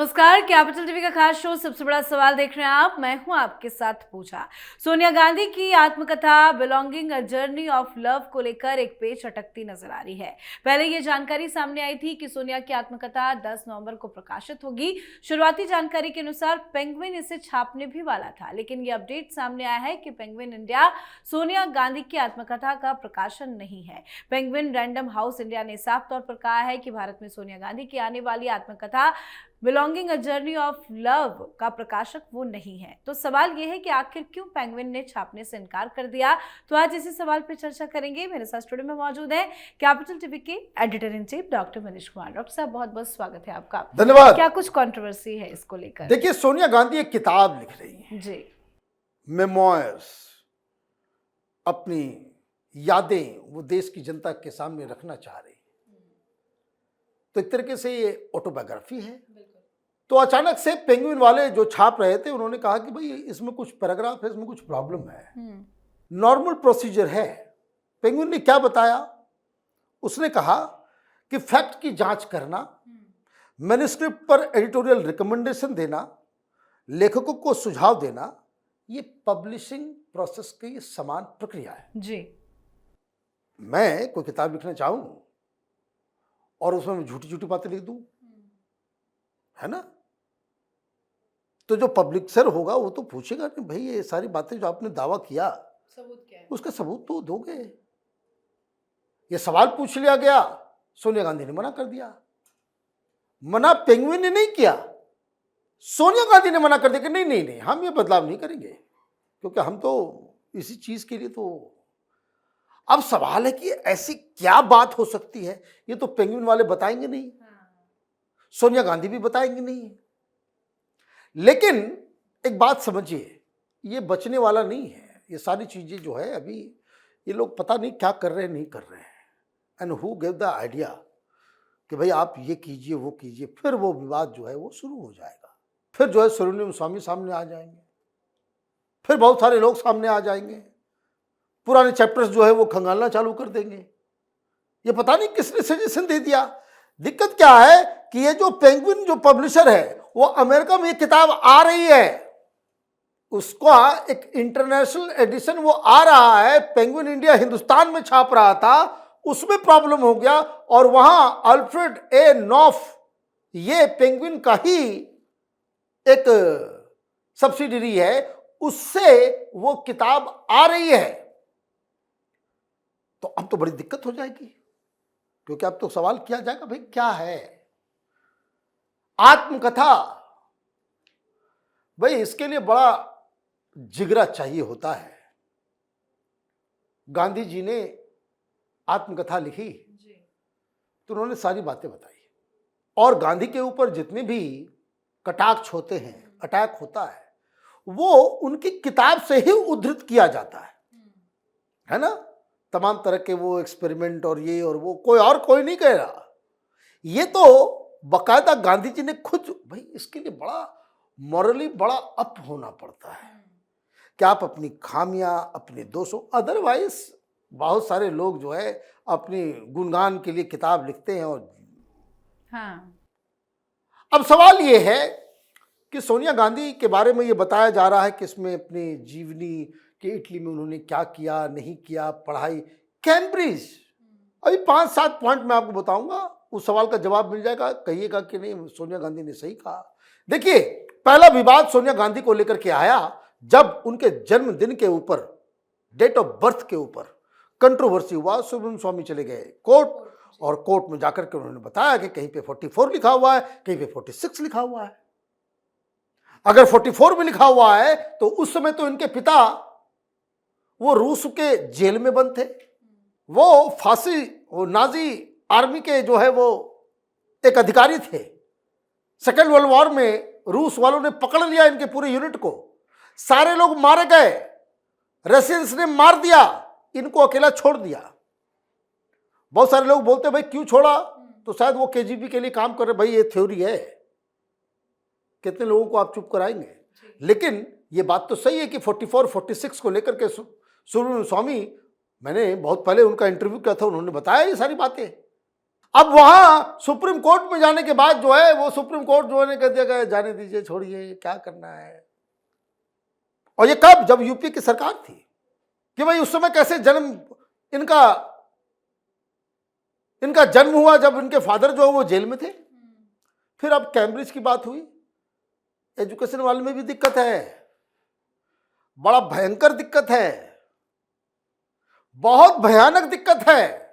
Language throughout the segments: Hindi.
नमस्कार, कैपिटल टीवी का खास शो सबसे बड़ा सवाल देख रहे हैं आप। मैं हूं आपके साथ पूजा। सोनिया गांधी की आत्मकथा belonging a journey of love को लेकर एक पेच अटकती नजर आ रही है। पहले ये जानकारी सामने आई थी कि सोनिया की आत्मकथा 10 नवंबर को प्रकाशित होगी। शुरुआती जानकारी के अनुसार पेंगुइन इसे छापने भी वाला था, लेकिन ये अपडेट सामने आया है कि पेंगुइन इंडिया सोनिया गांधी की आत्मकथा का प्रकाशन नहीं है। पेंगुइन रैंडम हाउस इंडिया ने साफ तौर पर कहा है कि भारत में सोनिया गांधी की आने वाली आत्मकथा belonging a journey of love का प्रकाशक वो नहीं है। तो सवाल ये है कि आखिर क्यों पेंगुइन ने छापने से इनकार कर दिया। तो आज इसी सवाल पर चर्चा करेंगे। मेरे साथ स्टूडियो में मौजूद है कैपिटल टीवी के editor in chief doctor Manish Kumar. Doctor साहब, बहुत बहुत स्वागत है आपका। धन्यवाद। क्या कुछ कंट्रोवर्सी है इसको लेकर? देखिए, सोनिया गांधी एक किताब लिख रही है जी, मेमोयर्स, अपनी यादें वो देश की जनता के सामने रखना चाह रही। तो एक तरीके से ये ऑटोबायोग्राफी है। तो अचानक से पेंगुइन वाले जो छाप रहे थे उन्होंने कहा कि भाई इसमें कुछ पैराग्राफ है, इसमें कुछ प्रॉब्लम है। नॉर्मल प्रोसीजर है। पेंगुइन ने क्या बताया? उसने कहा कि फैक्ट की जांच करना, मैन्युस्क्रिप्ट पर एडिटोरियल रिकमेंडेशन देना, लेखकों को सुझाव देना, ये पब्लिशिंग प्रोसेस की समान प्रक्रिया है। जी, मैं कोई किताब लिखना चाहूं और उसमें झूठी झूठी बातें लिख दूं, है ना, तो जो पब्लिशर होगा वो तो पूछेगा कि भाई ये सारी बातें जो आपने दावा किया सबूत क्या है? उसका सबूत तो दोगे। ये सवाल पूछ लिया गया, सोनिया गांधी ने मना कर दिया। मना पेंगुइन ने नहीं किया, सोनिया गांधी ने मना कर दिया कि नहीं नहीं नहीं, हम ये बदलाव नहीं करेंगे, क्योंकि हम तो इसी चीज के लिए तो। अब सवाल है कि ऐसी क्या बात हो सकती है, ये तो पेंगुइन वाले बताएंगे नहीं, सोनिया गांधी भी बताएंगे नहीं। लेकिन एक बात समझिए, ये बचने वाला नहीं है। ये सारी चीजें जो है अभी ये लोग पता नहीं क्या कर रहे हैं, नहीं कर रहे हैं। And who give the idea कि भाई आप ये कीजिए वो कीजिए, फिर वो विवाद जो है वो शुरू हो जाएगा। फिर जो है सुब्रमण्यम स्वामी सामने आ जाएंगे, फिर बहुत सारे लोग सामने आ जाएंगे, पुराने चैप्टर्स जो है वो खंगालना चालू कर देंगे। ये पता नहीं किसने सजेशन दे दिया। दिक्कत क्या है कि ये जो पेंगुइन जो पब्लिशर है वो अमेरिका में ये किताब आ रही है, उसका एक इंटरनेशनल एडिशन वो आ रहा है। पेंगुइन इंडिया हिंदुस्तान में छाप रहा था, उसमें प्रॉब्लम हो गया और वहां अल्फ्रेड ए नॉफ, ये पेंगुइन का ही एक सब्सिडरी है, उससे वो किताब आ रही है। तो अब तो बड़ी दिक्कत हो जाएगी, क्योंकि अब तो सवाल किया जाएगा भाई क्या है आत्मकथा। भाई इसके लिए बड़ा जिगरा चाहिए होता है। गांधी जी ने आत्मकथा लिखी तो उन्होंने सारी बातें बताई, और गांधी के ऊपर जितने भी कटाक्ष होते हैं, अटैक होता है, वो उनकी किताब से ही उद्धृत किया जाता है ना। तमाम तरह के वो एक्सपेरिमेंट और ये और वो, कोई नहीं कह रहा। ये तो बकायदा गांधी जी ने खुद, भाई इसके लिए बड़ा मॉरली बड़ा अप होना पड़ता है कि आप अपनी खामियां, अपने दोषों, अदरवाइज बहुत सारे लोग जो है अपनी गुणगान के लिए किताब लिखते हैं। और हाँ, अब सवाल ये है कि सोनिया गांधी के बारे में ये बताया जा रहा है कि इसमें अपनी जीवनी कि इटली में उन्होंने क्या किया नहीं किया, पढ़ाई, कैम्ब्रिज। अभी 5-7 पॉइंट मैं आपको बताऊंगा, उस सवाल का जवाब मिल जाएगा, कहिएगा कि नहीं सोनिया गांधी ने सही कहा। देखिए, पहला विवाद सोनिया गांधी को लेकर के आया जब उनके जन्मदिन के ऊपर, डेट ऑफ बर्थ के ऊपर कंट्रोवर्सी हुआ। सुब्रमण्यम स्वामी चले गए कोर्ट, और कोर्ट में जाकर के उन्होंने बताया कि कहीं पे 44 लिखा हुआ है, कहीं पे 46 लिखा हुआ है। अगर 44 में लिखा हुआ है तो उस समय तो इनके पिता वो रूस के जेल में बंद थे, वो फांसी, वो नाजी आर्मी के जो है वो एक अधिकारी थे। सेकेंड वर्ल्ड वॉर में रूस वालों ने पकड़ लिया इनके पूरे यूनिट को, सारे लोग मारे गए, रशियंस ने मार दिया, इनको अकेला छोड़ दिया। बहुत सारे लोग बोलते भाई क्यों छोड़ा, तो शायद वो केजीबी के लिए काम कर रहे। भाई ये थ्योरी है, कितने लोगों को आप चुप कराएंगे। लेकिन ये बात तो सही है कि 44-46 को लेकर के सुब्रमण्यम स्वामी, मैंने बहुत पहले उनका इंटरव्यू किया था, उन्होंने बताया ये सारी बातें। अब वहां सुप्रीम कोर्ट में जाने के बाद जो है वो सुप्रीम कोर्ट जो है कह दिया गया जाने दीजिए, छोड़िए, क्या करना है। और ये कब? जब यूपी की सरकार थी कि भाई उस समय कैसे जन्म इनका जन्म हुआ जब इनके फादर जो है वो जेल में थे। फिर अब कैम्ब्रिज की बात हुई, एजुकेशन वाले में भी दिक्कत है, बड़ा भयंकर दिक्कत है, बहुत भयानक दिक्कत है।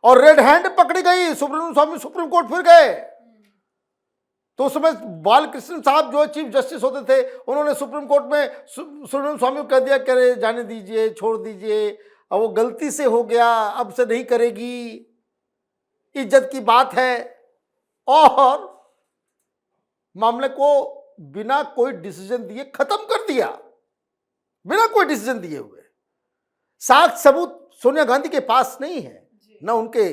और रेड हैंड पकड़ी गई, सुब्रमण्यम स्वामी सुप्रीम कोर्ट फिर गए। तो उस समय बालकृष्ण साहब जो चीफ जस्टिस होते थे, उन्होंने सुप्रीम कोर्ट में सुब्रमण्यम स्वामी को कह दिया करे जाने दीजिए, छोड़ दीजिए, अब वो गलती से हो गया, अब से नहीं करेगी, इज्जत की बात है। और मामले को बिना कोई डिसीजन दिए खत्म कर दिया, बिना कोई डिसीजन दिए हुए। साक्ष्य सबूत सोनिया गांधी के पास नहीं है, ना उनके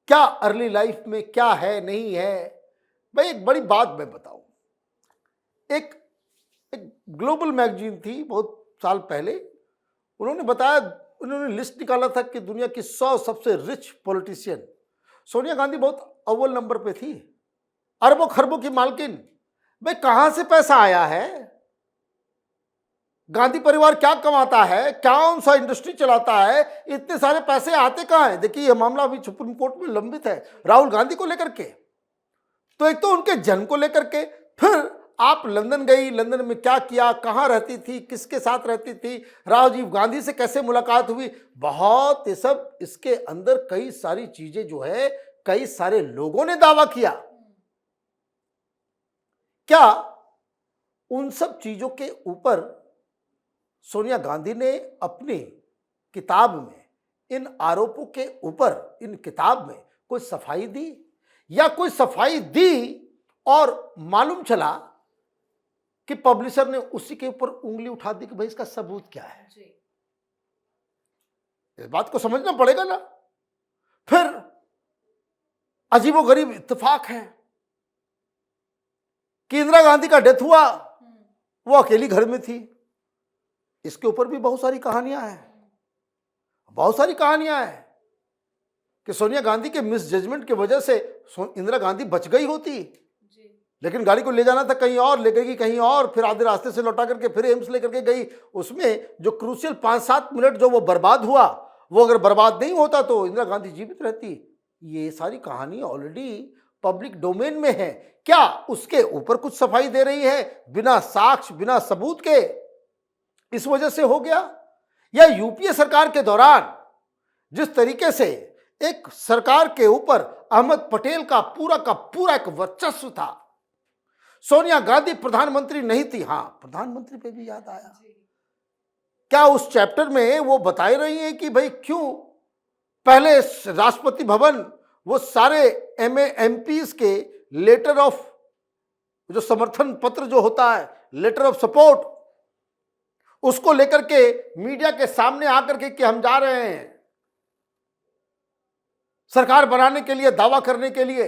क्या अर्ली लाइफ में क्या है नहीं है। भाई एक बड़ी बात मैं बताऊं, एक ग्लोबल मैगजीन थी बहुत साल पहले, उन्होंने बताया, उन्होंने लिस्ट निकाला था कि दुनिया की 100 सबसे रिच पॉलिटिशियन, सोनिया गांधी बहुत अव्वल नंबर पे थी, अरबों खरबों की मालकिन। भाई कहां से पैसा आया है, गांधी परिवार क्या कमाता है, कौन सा इंडस्ट्री चलाता है, इतने सारे पैसे आते कहां हैं। देखिए यह मामला अभी सुप्रीम कोर्ट में लंबित है राहुल गांधी को लेकर के। तो एक तो उनके जन्म को लेकर के, फिर आप लंदन गई, लंदन में क्या किया, कहां रहती थी, किसके साथ रहती थी, राजीव गांधी से कैसे मुलाकात हुई, बहुत ये सब इसके अंदर कई सारी चीजें जो है कई सारे लोगों ने दावा किया। क्या उन सब चीजों के ऊपर सोनिया गांधी ने अपनी किताब में इन आरोपों के ऊपर, इन किताब में कोई सफाई दी, या कोई सफाई दी और मालूम चला कि पब्लिशर ने उसी के ऊपर उंगली उठा दी कि भाई इसका सबूत क्या है। इस बात को समझना पड़ेगा ना। फिर अजीबोगरीब इत्तेफाक है कि इंदिरा गांधी का डेथ हुआ, वो अकेली घर में थी। इसके ऊपर भी बहुत सारी कहानियां हैं, बहुत सारी कहानियां हैं कि सोनिया गांधी के मिस जजमेंट की वजह से इंदिरा गांधी बच गई होती, लेकिन गाड़ी को ले जाना था कहीं और, लेकर गई कहीं और, फिर आधे रास्ते से लौटा करके फिर एम्स लेकर के गई। उसमें जो क्रूशियल 5-7 मिनट जो वो बर्बाद हुआ, वो अगर बर्बाद नहीं होता तो इंदिरा गांधी जीवित रहती। ये सारी कहानी ऑलरेडी पब्लिक डोमेन में है। क्या उसके ऊपर कुछ सफाई दे रही है बिना साक्ष्य, बिना सबूत के? इस वजह से हो गया। या यूपीए सरकार के दौरान जिस तरीके से एक सरकार के ऊपर अहमद पटेल का पूरा एक वर्चस्व था, सोनिया गांधी प्रधानमंत्री नहीं थी। हां, प्रधानमंत्री पे भी याद आया। क्या उस चैप्टर में वो बता रही हैं कि भाई क्यों पहले राष्ट्रपति भवन वो सारे एमपीज के लेटर ऑफ जो समर्थन पत्र जो होता है, लेटर ऑफ सपोर्ट, उसको लेकर के मीडिया के सामने आकर के कि हम जा रहे हैं सरकार बनाने के लिए, दावा करने के लिए,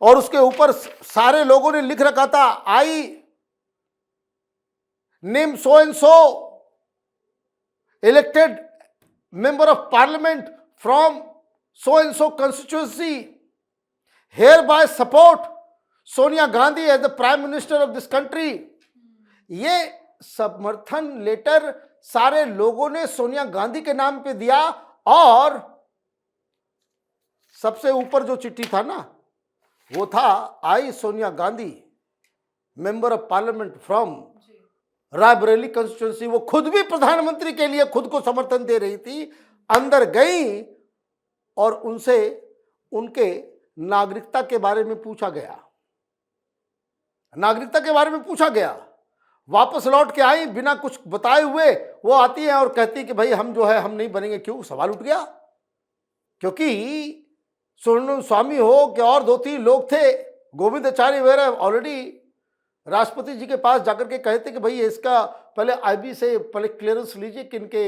और उसके ऊपर सारे लोगों ने लिख रखा था I name so and so elected member of parliament from so and so constituency, hereby support Sonia Gandhi as the prime minister of this country. ये समर्थन लेटर सारे लोगों ने सोनिया गांधी के नाम पे दिया। और सबसे ऊपर जो चिट्ठी था ना, वो था आई Sonia Gandhi member of parliament from Raebareli constituency. वो खुद भी प्रधानमंत्री के लिए खुद को समर्थन दे रही थी। अंदर गई और उनसे उनके नागरिकता के बारे में पूछा गया, नागरिकता के बारे में पूछा गया। वापस लौट के आई बिना कुछ बताए हुए, वो आती है और कहती कि भाई हम जो है हम नहीं बनेंगे। क्यों? सवाल उठ गया। क्योंकि सुब्रमण्यम स्वामी हो कि और 2-3 लोग थे, गोविंदाचार्य वगैरह, ऑलरेडी राष्ट्रपति जी के पास जाकर के कहते कि भाई इसका पहले आईबी से पहले क्लियरेंस लीजिए कि इनके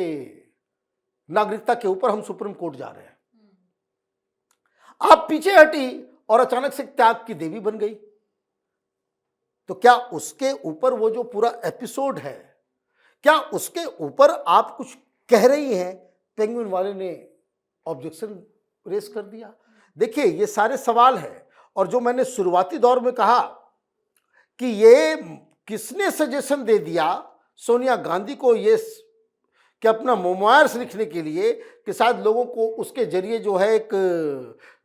नागरिकता के ऊपर हम सुप्रीम कोर्ट जा रहे हैं। आप पीछे हटी और अचानक से त्याग की देवी बन गई। तो क्या उसके ऊपर वो जो पूरा एपिसोड है, क्या उसके ऊपर आप कुछ कह रही हैं? पेंगुइन वाले ने ऑब्जेक्शन रेस कर दिया। देखिए ये सारे सवाल हैं, और जो मैंने शुरुआती दौर में कहा कि ये किसने सजेशन दे दिया सोनिया गांधी को ये कि अपना मेमोयर्स लिखने के लिए, कि शायद लोगों को उसके जरिए जो है एक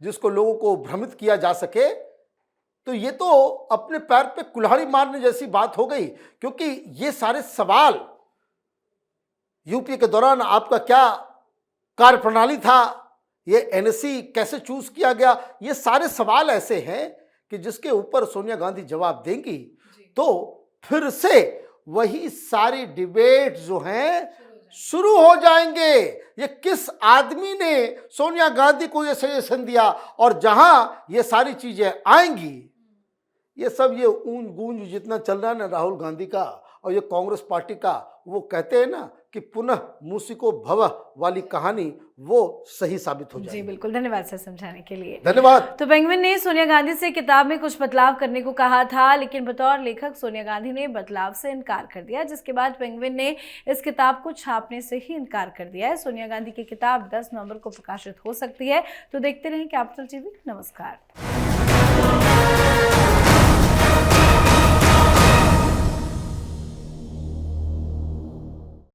जिसको लोगों को भ्रमित किया जा सके, तो ये तो अपने पैर पे कुल्हाड़ी मारने जैसी बात हो गई। क्योंकि ये सारे सवाल, यूपीए के दौरान आपका क्या कार्यप्रणाली था, ये एनएससी कैसे चूज किया गया, ये सारे सवाल ऐसे हैं कि जिसके ऊपर सोनिया गांधी जवाब देंगी तो फिर से वही सारी डिबेट जो हैं शुरू हो जाएंगे। ये किस आदमी ने सोनिया गांधी को ये सजेशन दिया, और जहां ये सारी चीजें आएंगी, ये सब ये ऊंज गूंज जितना चल रहा है ना राहुल गांधी का और ये कांग्रेस पार्टी का, वो कहते हैं ना कि पुनः मूसिको भवः वाली कहानी वो सही साबित हो जाएगी। जी बिल्कुल, धन्यवाद सर समझाने के लिए। धन्यवाद। तो पेंगुइन ने सोनिया गांधी से किताब में कुछ बदलाव करने को कहा था, लेकिन बतौर लेखक सोनिया गांधी ने बदलाव से इनकार कर दिया, जिसके बाद पेंगुइन ने इस किताब को छापने से ही इनकार कर दिया है। सोनिया गांधी की किताब 10 नवंबर को प्रकाशित हो सकती है, तो देखते रहें कैपिटल टीवी। नमस्कार।